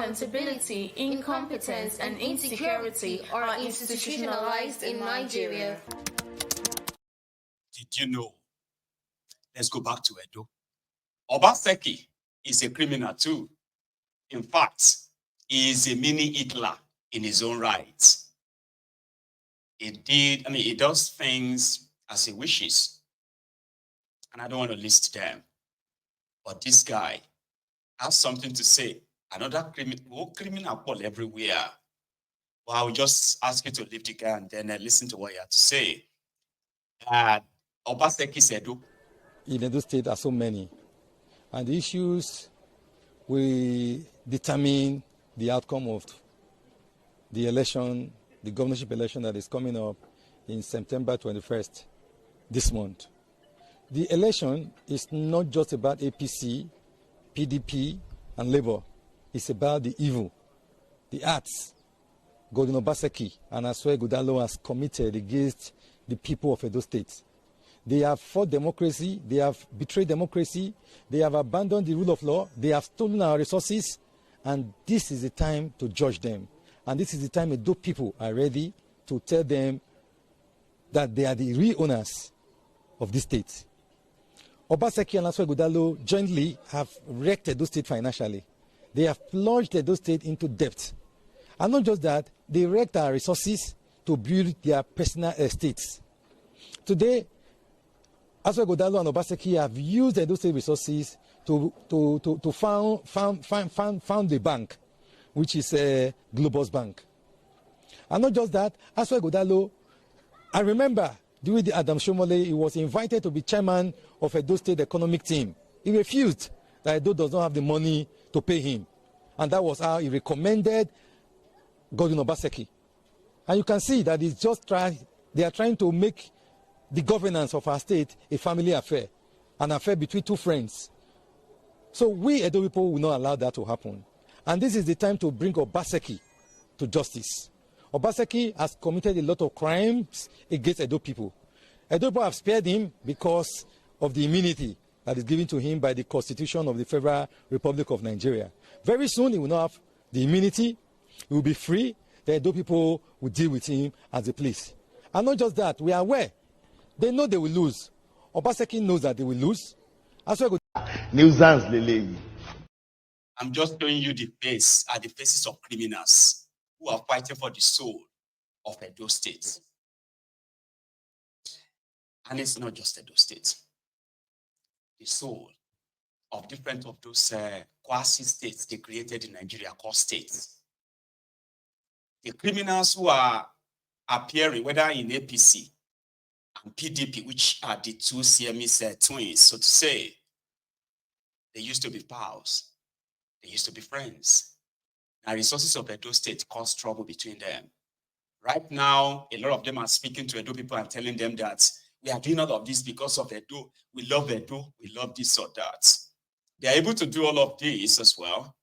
accountability, incompetence, and insecurity are institutionalized in Nigeria. Did you know? Let's go back to Edo. Obaseki is a criminal too. In fact, he is a mini Hitler in his own right. He does things as he wishes. And I don't want to list them. But this guy has something to say. Another criminal Paul everywhere. Well, I will just ask you to leave the guy and then listen to what you have to say. Obaseki said, in Edo State are so many. And the issues will determine the outcome of the election, the governorship election that is coming up in September 21st, this month. The election is not just about APC, PDP, and Labour. It's about the evil, the acts Godwin Obaseki and Asue Godalo has committed against the people of Edo State. They have fought democracy, they have betrayed democracy, they have abandoned the rule of law, they have stolen our resources, and this is the time to judge them. And this is the time Edo people are ready to tell them that they are the real owners of this state. Obaseki and Asue Godalo jointly have wrecked Edo State financially. They have plunged Edo State into debt. And not just that, they wrecked our resources to build their personal estates. Today, Asue Godalo and Obaseki have used Edo State resources to found the bank, which is Globus Bank. And not just that, Asue Godalo, I remember during the Adam Shomole, he was invited to be chairman of Edo State economic team. He refused that Edo does not have the money to pay him. And that was how he recommended Godwin Obaseki. And you can see that they are trying to make the governance of our state a family affair, an affair between two friends. So we Edo people will not allow that to happen. And this is the time to bring Obaseki to justice. Obaseki has committed a lot of crimes against Edo people. Edo people have spared him because of the immunity that is given to him by the Constitution of the Federal Republic of Nigeria. Very soon he will not have the immunity, he will be free, the Edo people will deal with him as they please. And not just that, we are aware. They know they will lose. Obaseki knows that they will lose. Nuisance, Lele. I'm just showing you the faces of criminals who are fighting for the soul of Edo State. And it's not just Edo State. The soul of different of those quasi-states they created in Nigeria called states. The criminals who are appearing, whether in APC and PDP, which are the two CMEs twins, so to say, they used to be pals. They used to be friends. Now, resources of Edo State cause trouble between them. Right now, a lot of them are speaking to Edo people and telling them that we are doing all of this because of Edo. We love Edo. We love this or that. They are able to do all of this as well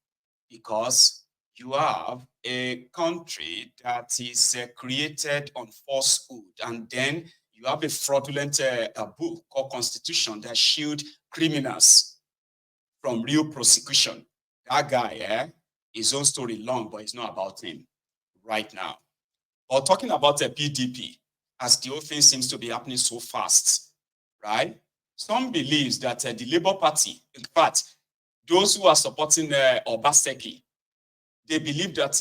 because you have a country that is created on falsehood, and then you have a fraudulent book called Constitution that shield criminals from real prosecution. That guy, his own story long, but it's not about him right now. Or talking about the PDP, as the whole thing seems to be happening so fast, right? Some believes that the Labour Party, in fact, those who are supporting Obaseki, they believe that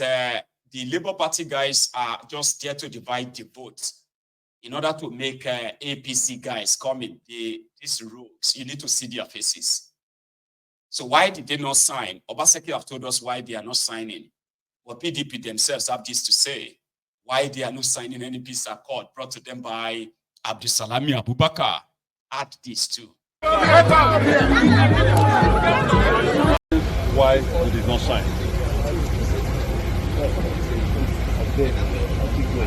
the Labour Party guys are just there to divide the vote in order to make APC guys come in. These rogues, you need to see their faces. So why did they not sign? Obaseki have told us why they are not signing. But PDP themselves have this to say, why they are not signing any peace accord brought to them by Abdulsalami Abubakar. Add this too. Why we did not sign.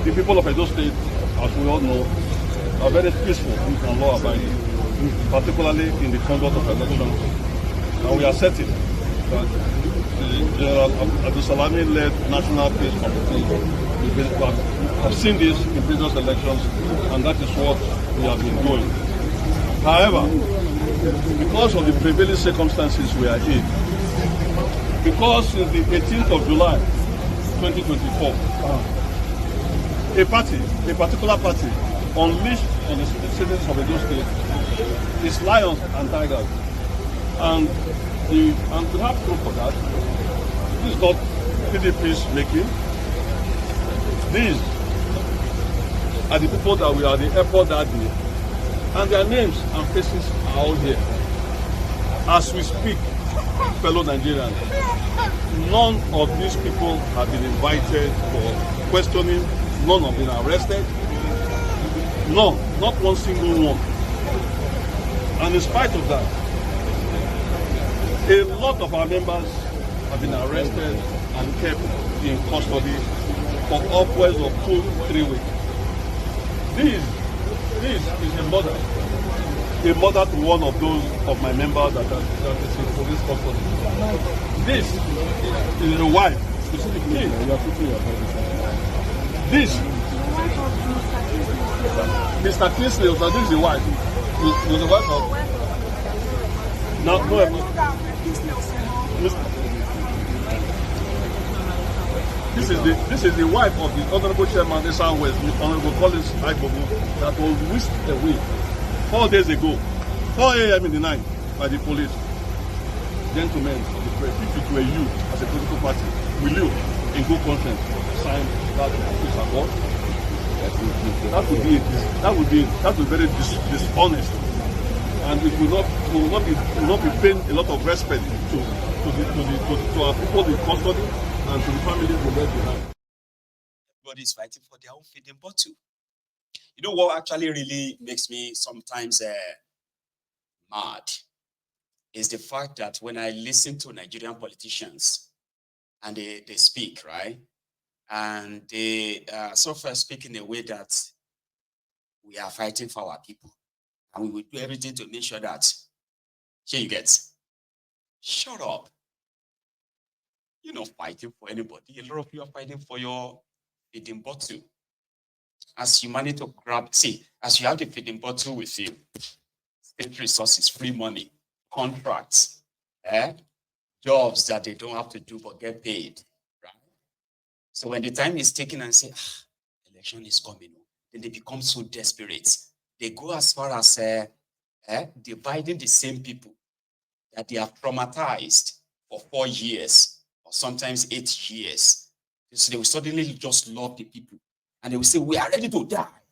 The people of Edo State, as we all know, are very peaceful and law-abiding, particularly in the conduct of elections. And we are certain that the General Abdulsalami-led National Peace Committee have seen this in previous elections, and that is what we have been doing. However, because of the prevailing circumstances we are in, Because since the 18th of July, 2024, a particular party, unleashed on the citizens of Edo State is lions and tigers. And we have proof for that. This is not PDP's making. These are the people that were at the airport that day. And their names and faces are all here. As we speak, fellow Nigerians, none of these people have been invited for questioning. None have been arrested. None, not one single one. And in spite of that, a lot of our members have been arrested and kept in custody for upwards of 2-3 weeks. This is a mother to one of those of my members that is in police custody. This is the wife. You see the kid. This, Mr. Kingsley, this is the wife. You're the wife of. No. This is the wife of the Honorable Chairman of the Southwest, Honorable Collins Aibobu, that was whisked away 4 days ago, 4 a.m. in the night, by the police. Gentlemen of the press, if it were you as a political party, will you, in good conscience, sign that peace accord? That would be very dishonest, and it will not be paying a lot of respect to our people in custody and to the families who left behind. Everybody is fighting for their own feeding bottle. You know what actually really makes me sometimes mad is the fact that when I listen to Nigerian politicians and they speak, right? And they sort of speak in a way that we are fighting for our people. And we will do everything to make sure that, here you get, shut up. You're not fighting for anybody. A lot of you are fighting for your feeding bottle. As you manage to grab, as you have the feeding bottle with you, state resources, free money, contracts, jobs that they don't have to do but get paid, right? So when the time is taken and say, election is coming, then they become so desperate. They go as far as dividing the same people that they have traumatized for 4 years or sometimes 8 years. So they will suddenly just love the people. And they will say, we are ready to die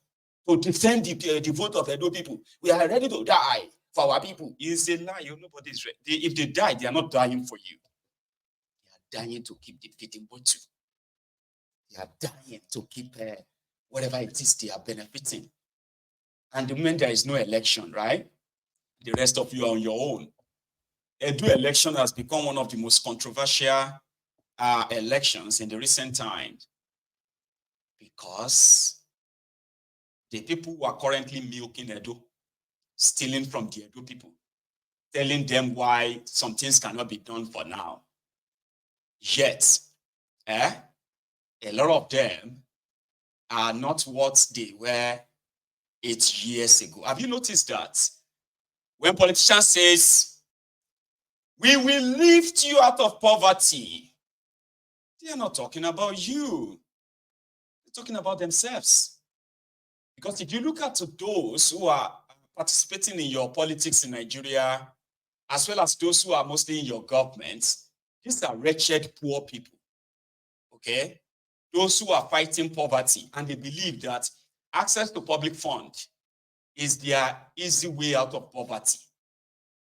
to defend the vote of Edo people. We are ready to die for our people. It's a lie. Nobody's ready. If they die, they are not dying for you. They are dying to keep the feeding bottle. They are dying to keep whatever it is they are benefiting. And the moment there is no election, right? The rest of you are on your own. Edo election has become one of the most controversial elections in the recent times because the people who are currently milking Edo, stealing from the Edo people, telling them why some things cannot be done for now. Yet, a lot of them are not what they were 8 years ago. Have you noticed that? When politicians says, we will lift you out of poverty, they are not talking about you. They're talking about themselves. Because if you look at those who are participating in your politics in Nigeria, as well as those who are mostly in your government, these are wretched, poor people. Okay? Those who are fighting poverty, and they believe that access to public fund is their easy way out of poverty.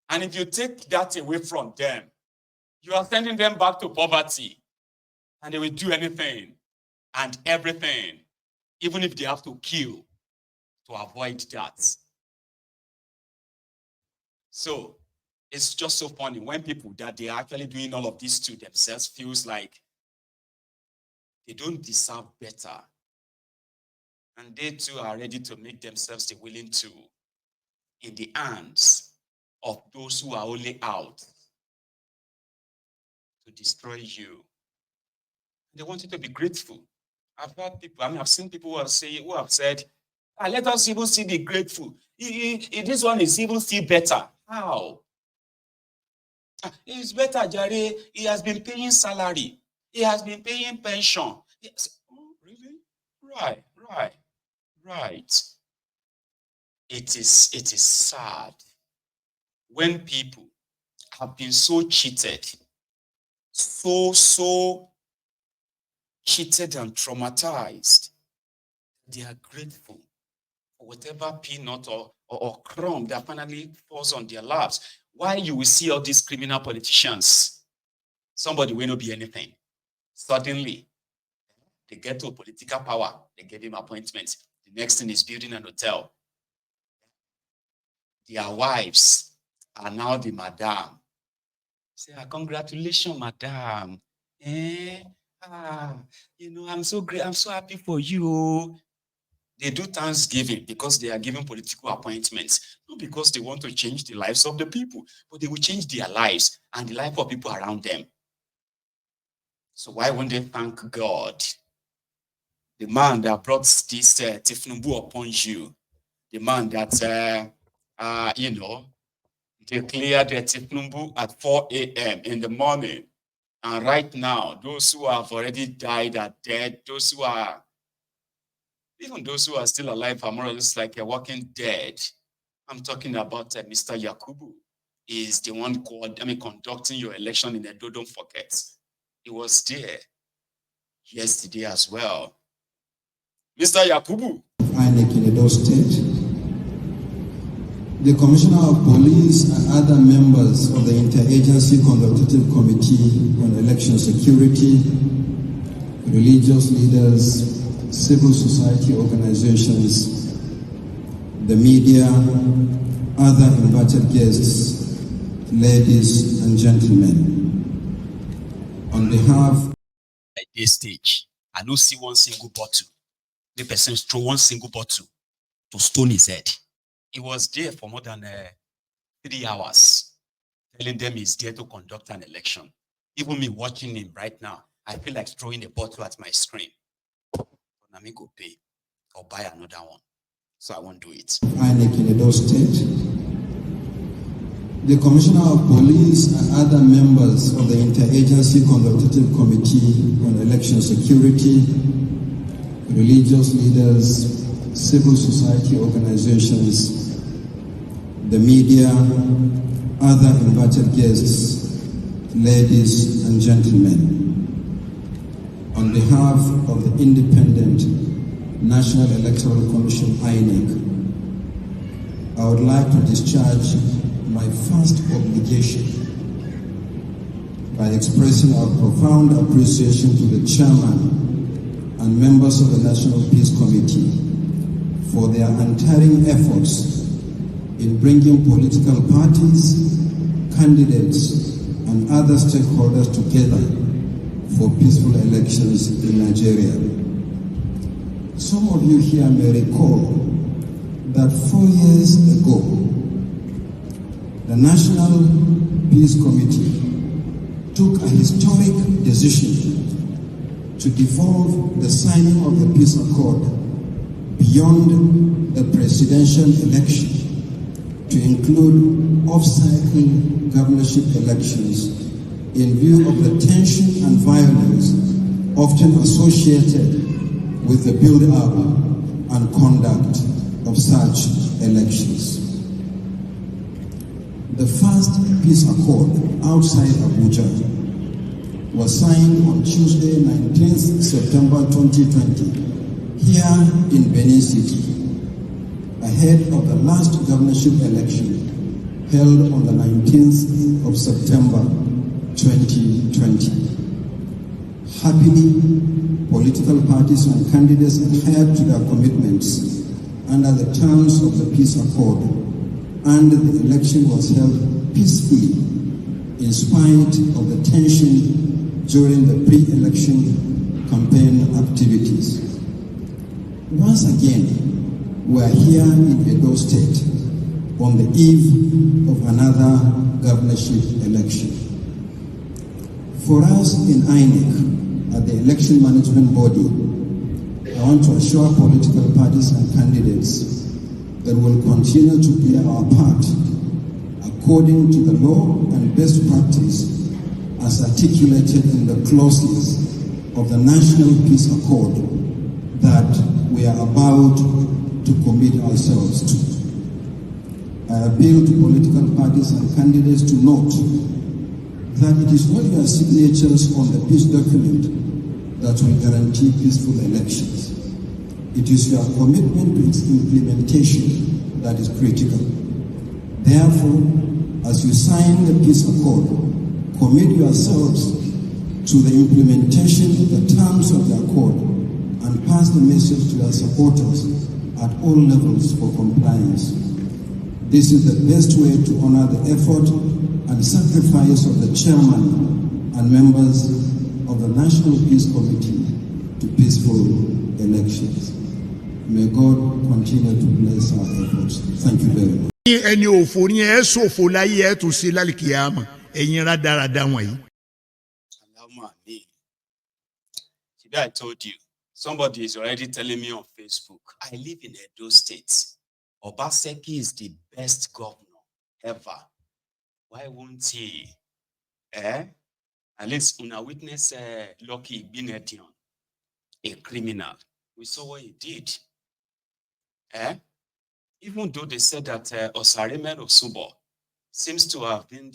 And if you take that away from them, you are sending them back to poverty. And they will do anything and everything, even if they have to kill, to avoid that. So it's just so funny when people that they are actually doing all of this to themselves feels like they don't deserve better. And they too are ready to make themselves the willing to in the hands of those who are only out to destroy you. They want you to be grateful. I've heard people, I've seen people who have said, let us even still be grateful. This one is even still better. How? It's better, Jare. He has been paying salary. He has been paying pension. Yes. Oh, really? Right. It is sad when people have been so cheated, so cheated and traumatized. They are grateful for whatever peanut or crumb that finally falls on their laps. Why you will see all these criminal politicians, somebody will not be anything. Suddenly, they get to political power, they get him appointments. The next thing is building an hotel. Their wives are now the madam. Say, congratulations, madam. I'm so great. I'm so happy for you. They do Thanksgiving because they are given political appointments, not because they want to change the lives of the people, but they will change their lives and the life of people around them. So why won't they thank God? The man that brought this Tifnumbu upon you, the man that, declared Tifnumbu at 4 a.m. in the morning. And right now, those who have already died are dead. Even those who are still alive are more or less like a walking dead. I'm talking about Mr. Yakubu. Is the one conducting your election in a Don't forget. He was there yesterday as well. Mr. Yakubu. INEC in Edo State. The Commissioner of Police and other members of the Interagency Consultative Committee on Election Security, religious leaders, civil society organizations, the media, other invited guests, ladies and gentlemen, on behalf at this stage, I don't see one single bottle. The person throw one single bottle to stone his head. He was there for more than 3 hours, telling them he's there to conduct an election. Even me watching him right now, I feel like throwing a bottle at my screen. Let me go pay or buy another one. So I won't do it. INEC in Edo State. The Commissioner of Police and other members of the Interagency Consultative Committee on Election Security, religious leaders, civil society organizations, the media, other invited guests, ladies and gentlemen, on behalf of the Independent National Electoral Commission, INEC, I would like to discharge my first obligation by expressing our profound appreciation to the Chairman and members of the National Peace Committee for their untiring efforts in bringing political parties, candidates, and other stakeholders together for peaceful elections in Nigeria. Some of you here may recall that 4 years ago, the National Peace Committee took a historic decision to devolve the signing of the peace accord beyond the presidential election to include off-cycle governorship elections in view of the tension and violence often associated with the build-up and conduct of such elections. The first peace accord outside Abuja was signed on Tuesday, 19th September 2020, here in Benin City, ahead of the last governorship election held on the 19th of September 2020. Happily, political parties and candidates adhered to their commitments under the terms of the peace accord, and the election was held peacefully in spite of the tension during the pre-election campaign activities. Once again, we are here in Edo State on the eve of another governorship election. For us in INEC, at the election management body, I want to assure political parties and candidates that we'll continue to play our part according to the law and best practice as articulated in the clauses of the National Peace Accord that we are about to commit ourselves to. I appeal to political parties and candidates to note that it is not your signatures on the peace document that will guarantee peaceful elections. It is your commitment to its implementation that is critical. Therefore, as you sign the peace accord, commit yourselves to the implementation of the terms of the accord and pass the message to your supporters at all levels for compliance. This is the best way to honor the effort and sacrifice of the chairman and members of the National Peace Committee to peaceful elections. May God continue to bless our efforts. Thank you very much. ẹni òfò ni ẹ ṣòfò láyé ẹ tún sí lálìkìyàmọ ẹ̀yin rádaràda wọ̀nyí. I told you, somebody is already telling me on Facebook, I live in Edo State. Obaseki is the best governor ever. Why won't he? At least una witness Lucky Binedion, a criminal. We saw what he did. Even though they said that Osarimen Osubo seems to have been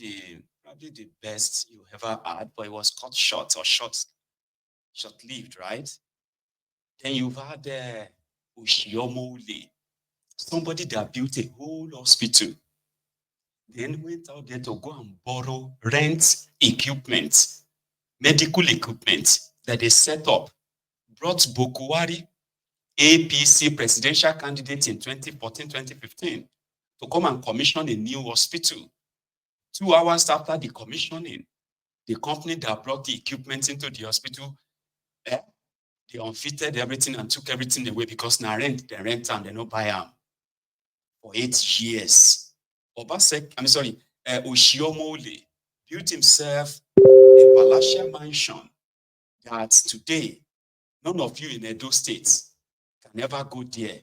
probably the best you ever had, but it was cut short or short-lived, right? Then you've had Oshiomole, somebody that built a whole hospital, then went out there to go and borrow, rent equipment, medical equipment that they set up, brought Bokuwari, APC presidential candidate in 2014-2015, to come and commission a new hospital. 2 hours after the commissioning, the company that brought the equipment into the hospital, they unfitted everything and took everything away because now they rent and they don't buy them for 8 years. Oshiomole built himself a palatial mansion that today, none of you in Edo State can ever go there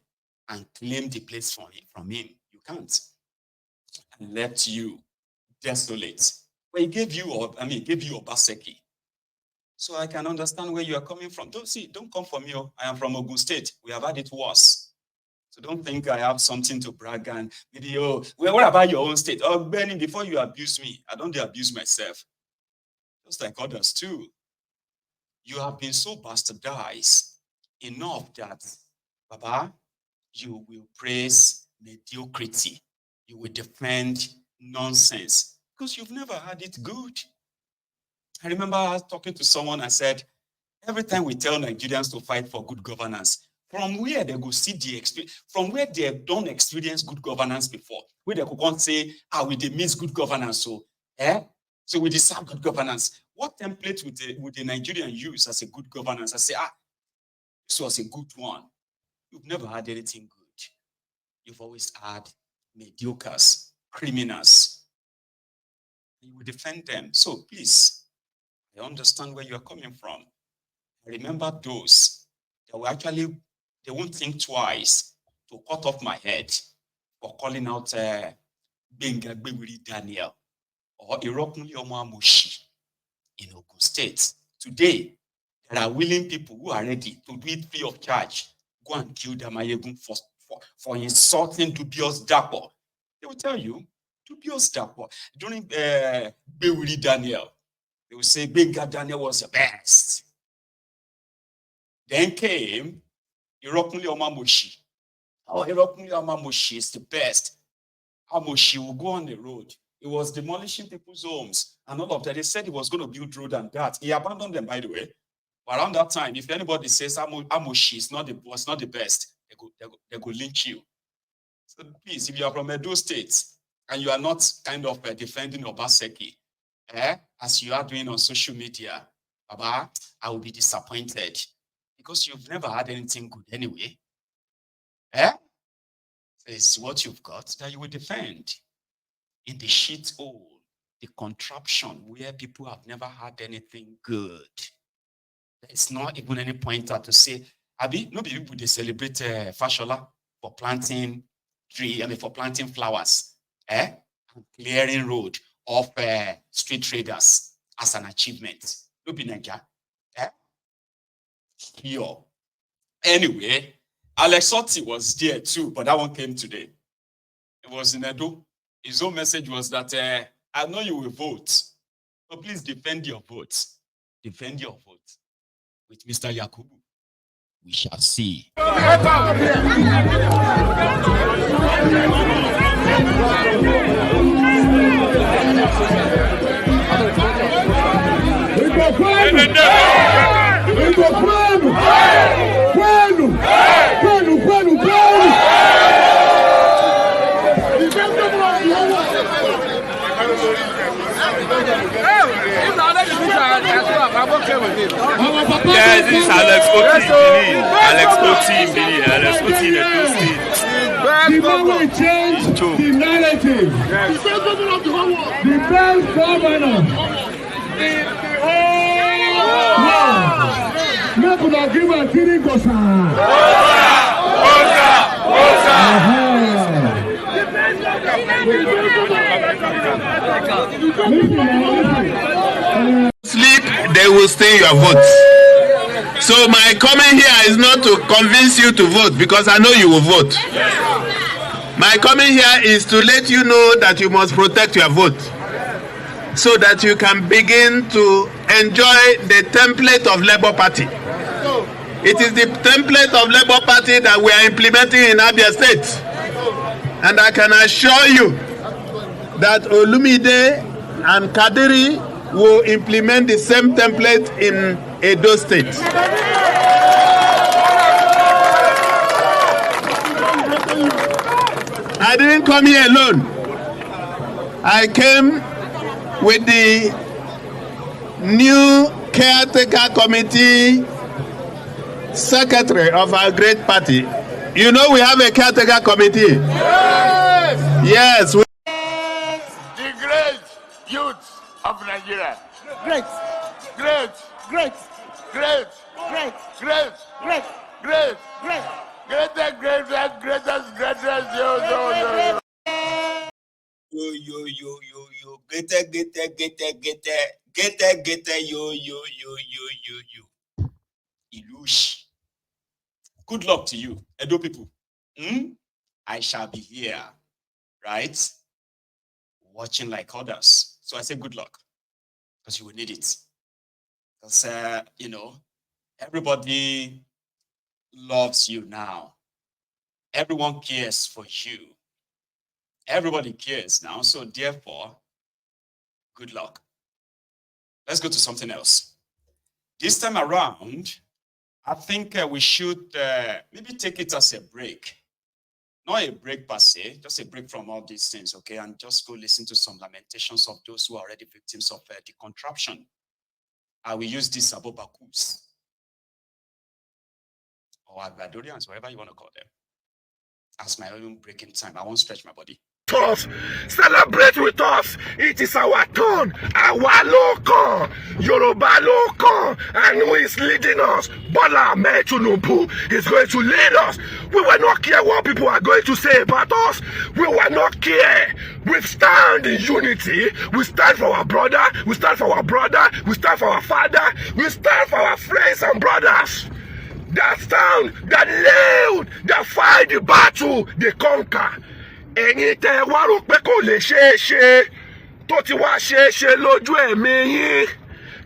and claim the place from him. You can't. And left you desolate. But he gave you Obaseki. So I can understand where you are coming from. Don't come for me. I am from Ogun State. We have had it worse. So don't think I have something to brag and maybe, what about your own state? Oh, Benny, before you abuse me, I don't abuse myself. Just like others too. You have been so bastardized enough that, Baba, you will praise mediocrity. You will defend nonsense because you've never had it good. I remember I was talking to someone, I said, every time we tell Nigerians to fight for good governance, from where they go see the experience, from where they have done experience good governance before, where they could say, we did miss good governance, so we deserve good governance. What template would the Nigerian use as a good governance? I say, this was a good one. You've never had anything good. You've always had mediocres, criminals. You will defend them. So please, I understand where you're coming from. I remember those that were actually, they won't think twice to cut off my head for calling out Benga Gbewiri Daniel or Irokunle Omoamoshi in Ogun State. Today, there are willing people who are ready to do it free of charge. Go and kill Damayegun for insulting dubious Dapo. They will tell you, dubious Dapo. During Gbewiri Daniel, they will say Benga Daniel was the best. Then came Irokunle Omoamoshi. Irokunle Omoamoshi is the best. Amoshi will go on the road. He was demolishing people's homes and all of that. They said he was going to build road and that. He abandoned them, by the way. But around that time, if anybody says Amoshi was not the best, they go lynch you. So please, if you are from Edo State and you are not kind of defending Obaseki, as you are doing on social media, Baba, I will be disappointed because you've never had anything good anyway. It's what you've got that you will defend. In the shit hole, the contraption where people have never had anything good. There's not even any pointer to say, nobody people they celebrate Fashola for planting for planting flowers, and clearing road. of street traders as an achievement. No be Nigeria. Here. Anyway, Alex Otti was there too, but that one came today. It was in Edo. His own message was that I know you will vote, but please defend your vote. Defend your vote. With Mr. Yakubu, we shall see. Yeah, this is Alex Oti. Alex Oti in the two states. The man will change the narrative. Yes. The best governor of the whole world. The best governor in the whole world. Not to give a killing Sleep, they will stay your votes. So my comment here is not to convince you to vote, because I know you will vote. My comment here is to let you know that you must protect your vote, so that you can begin to enjoy the template of Labour Party. It is the template of Labour Party that we are implementing in Abia State. And I can assure you that Olumide and Kadiri will implement the same template in Edo State. I didn't come here alone. I came with the new caretaker committee secretary of our great party. You know we have a caretaker committee. Yes. The great youth of Nigeria. Great. Great. Great. Great. Great. Great. Great. Great. Great. Greatest, yo. Yo. Greater, yo. Ilush. Good luck to you, Edo people. I shall be here, right? Watching like others. So I say good luck, because you will need it. Because, everybody loves you now. Everyone cares for you. Everybody cares now. So therefore, good luck. Let's go to something else. This time around, I think we should maybe take it as a break. Not a break per se, just a break from all these things, okay? And just go listen to some lamentations of those who are already victims of the contraption. I will use these Abobakus, or Abadorians, whatever you want to call them, as my own breaking time. I won't stretch my body. Us, celebrate with us. It is our turn, our local, Yoruba local, and who is leading us? Bola Ahmed Tinubu is going to lead us. We will not care what people are going to say about us. We will not care. We stand in unity. We stand for our brother. We stand for our brother. We stand for our father. We stand for our friends and brothers. That stand, that live, that fight the battle, they conquer. Ẹ̀yin tẹ́ wá rò pé kò lè ṣeé ṣe tó ti wá ṣeé ṣe lójú ẹ̀mí yín,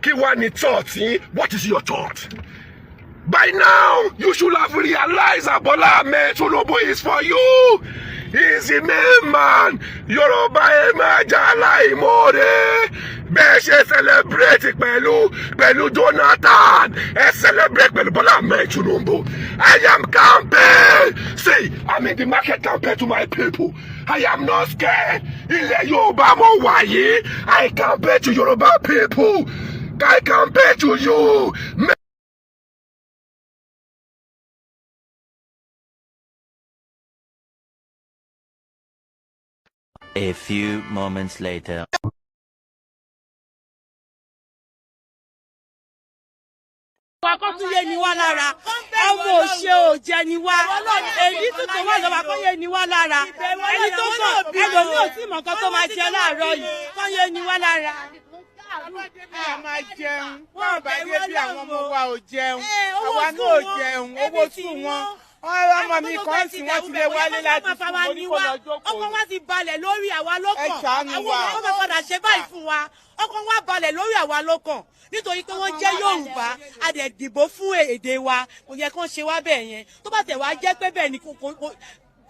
kí wá ní thought yín? What is your thought? By now, you should have realized that Bola Ahmed Tinubu is for you. He is the main man. Yoruba ẹ má jà láìmọ̀re. Bẹ́ẹ̀ ṣe celebrate pẹ̀lú Jonathan. Ẹ celebrate pẹ̀lú Bola Ahmed Tinubu. I am campaign. See, I'm in the market campaign to my people. I am not scared. Ilẹ̀ Yorùbá mo wà yìí. I campaign to Yoruba people. I campaign to you. A few moments later. wa kó tún yé ni wá lára ọmọ òṣè òjẹ ni wá èyí tún tó wà lọ́wọ́ kó yé ni wá lára ẹni tó sọ ẹlòmíì ò tí mọ̀ nǹkan tó máa jẹ láàárọ̀ yìí kó yé ni wá lára. a máa jẹun wọn bá dé bí àwọn ọmọ wa ò jẹun àwa náà ò jẹun owó tún wọn ọmọ mi kan tí wọ́n ti lè wálé láti fún oníkó lọ jókòó. ọkàn wa ti balẹ̀ lórí àwa lọ́kàn àwọn ọmọ máa padà ṣe báyìí fún wa ọkàn wa balẹ̀ lórí àwa lọ́kàn nítorí pé wọ́n jẹ́ Yorùbá a dẹ̀ dìbò fún èdè wa kò yẹ kó ṣe wá bẹ́ẹ̀ yẹn tó bá tẹ̀ wá jẹ́ pé bẹ́ẹ̀ ni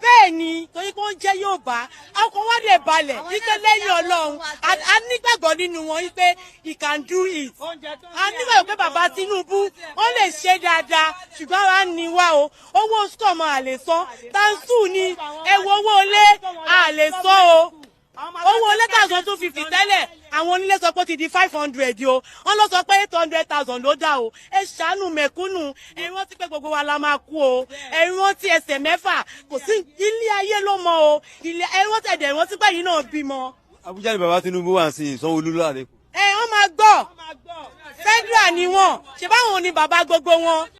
bẹ́ẹ̀ ni torí pé wọ́n jẹ́ Yorùbá ọkàn wa dẹ̀ balẹ̀ wípé lẹ́yìn Ọlọ́run a nígbàgbọ́ nínú wọn wípé he can do it a nígbàgbọ́ pé bàbá Tinubu ó lè ṣe dáadáa ṣùgbọ́n wa ní wa o owó sukọ̀ mọ́ a lè sọ tansu ni ewu owó ilé a lè sọ o owó ilé 1,250 tẹ́lẹ̀ àwọn onílé sọ pé ó ti di 500 o wọ́n lọ sọ pé 800,000 ló dá o ẹ ṣàánú mẹ̀kúnnù ẹ rántí pé gbogbo wa la máa kú o ẹ rántí ẹsẹ̀ mẹ́fà kò sí ilé ayé ló mọ o ilé ẹ rántí ẹ̀dẹ̀ rántí pé yìí náà bímọ. Abuja ni bàbá Tinubu wà sí Sanwó-Olú lálẹ́. wọ́n máa gbọ́ federal ni wọ́n ṣe báwọn ni bàbá gbogbo wọn